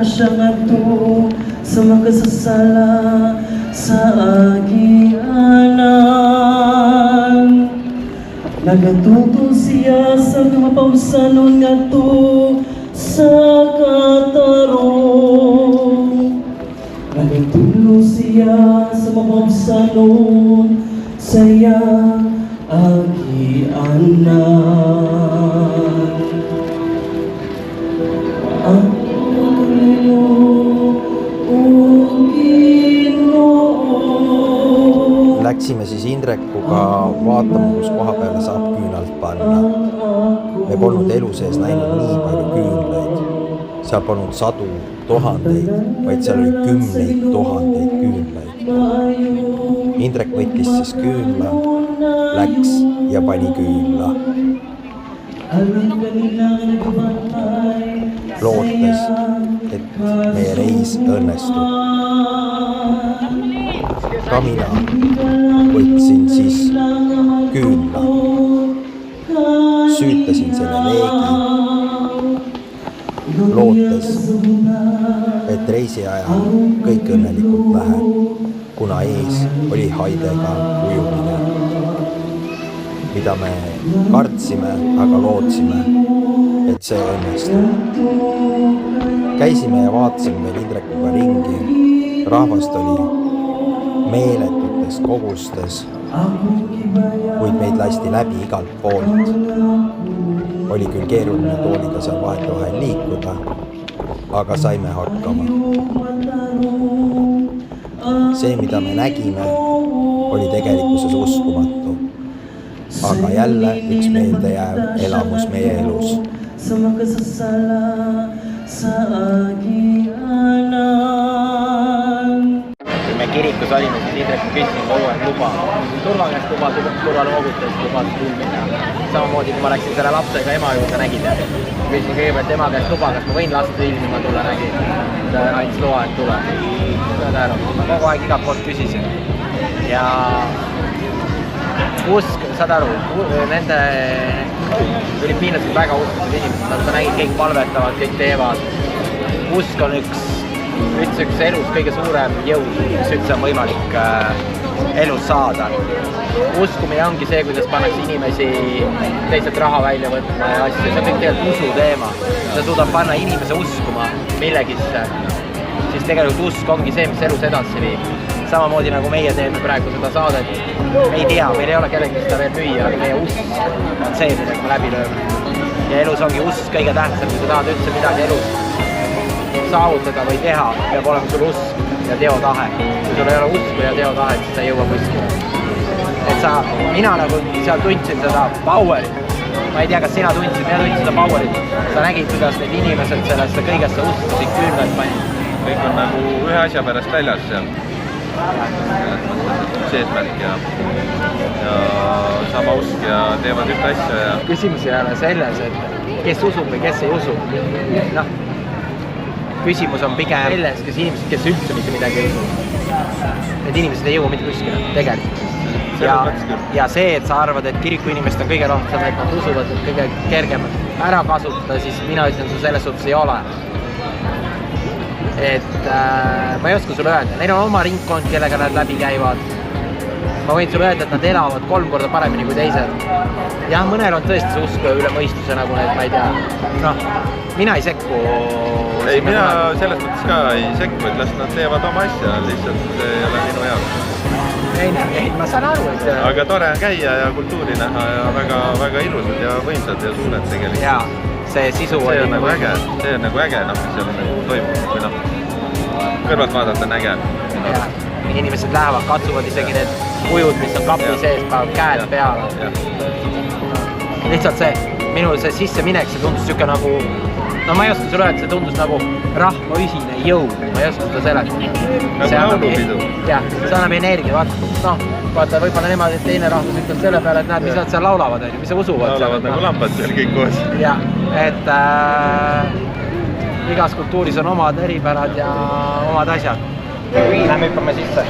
Siya ngadto sa makasasala sa agianan. Nagatuto siya sa mapausanon ngadto sa katarong. Nagatulo siya sa mapausanon sa agianan. Läksime siis Indrekuga vaatama, kus koha peale saab küünalt panna. Me polnud elu sees näinud nii palju küünlaid. Seal polnud sadu tuhandeid, vaid seal oli 10 000 küünlaid. Indrek võttis siis küünla, läks ja pani küünla. Lootes, et meie reis õnnestub. Ka mina võtsin siis küünla, süütasin selle leegi, lootes, et reisi ajal kõik õnnelikult läheb, kuna ees oli haidega ujumine, mida me kartsime, aga lootsime, et see õnnestub. Käisime ja vaatasime veel Indrekuga ringi, rahvast oli meeletutes kogustes, kuid meid lasti läbi igalt poolt. Oli küll keeruline tooliga seal vahetevahel liikuda, aga saime hakkama. See, mida me nägime, oli tegelikkuses uskumatu. Aga jälle üks meeldejääv elamus meie elus. Kui me kirikus olime, siis Indreku küsisin kogu aeg luba. Turvakäest luba, turvaloogutest luba filmida. Samamoodi, kui ma läksin selle lapsega ema juurde nägida. Küsisin kõigepealt ema käest luba, kas ma võin last filmima tulla nägi. Ta andis loa, et tule. Ma kogu aeg igalt poolt küsisin. Ja usk, saad aru, nende Filipiinlased on väga uskusid inimesed, nagu sa nägid, kõik palvetavad, kõik teevad. Usk on üks elus kõige suurem jõud, mis üldse on võimalik elus saada. Uskumine ongi see, kuidas pannakse inimesi teisalt raha välja võtma ja asju. See on kõik tegelikult usu teema. Sa suudab panna inimese uskuma millegisse, siis tegelikult usk ongi see, mis elus edasi viib. Samamoodi nagu meie teeme praegu seda saadet. Me ei tea, meil ei ole kellegi seda veel müüa, aga meie usk on see, millega me läbi lööme. Ja elus ongi usk kõige tähtsam, kui sa tahad üldse midagi elus saavutada või teha, peab olema sul usk ja teotahe. Kui sul ei ole usku ja teotahet, siis sa ei jõua kuskile. Et mina nagu seal tundsin seda powerit. Ma ei tea, kas sina tundsid, mina tundsin seda powerit. Sa nägid, kuidas need inimesed sellesse kõigesse uskusid küünlaid panid. Kõik on nagu ühe asja pärast väljas seal. See eesmärk ja sama usk ja teevad ühte asja ja... Küsimus ei ole selles, et kes usub või kes ei usu. No, küsimus on pigem selles, kes inimesed, kes üldse mitte midagi ei usu. Need inimesed ei jõua mitte kuskile, tegelikult. Ja see, et sa arvad, et kiriku inimesed on kõige rohkem, et nad usuvad, et kõige kergem ära kasutada, siis mina ütlen, su selles suhtes ei ole. Et ma ei oska sulle öelda, neil on oma ringkond, kellega nad läbi käivad. Ma võin sulle öelda, et nad elavad 3 korda paremini kui teised. Jah, mõnel on tõesti see usk üle mõistuse, nagu need, ma ei tea. Noh, mina ei sekku. Ei, mina selles mõttes ka ei sekku, et las nad teevad oma asja, lihtsalt see ei ole minu jaoks. Ei, ma saan aru, et... Aga tore on käia ja kultuuri näha ja väga ilusad ja võimsad ja suured tegelikult. Jaa, see sisu see on nagu äge, mis seal toimub, või noh, kõrvalt vaadata on äge. Inimesed lähevad, katsuvad isegi need kujud, mis on kapi sees, panevad käed peale. Lihtsalt see, minul see sisseminek, see tundus siuke nagu no ma ei oska sulle öelda, see tundus nagu rahva ühine jõud, ma ei oska seda seletada. Nagu laulupidu. Jah, see annab energia, vaata, võib-olla nemad teine rahvus ütleb selle peale, et näed, mis nad seal laulavad, mis sa usuvad. Laulavad nagu lambad seal kõik koos. Jah, et igas kultuuris on omad eripärad ja omad asjad. Lähme hüppame sisse.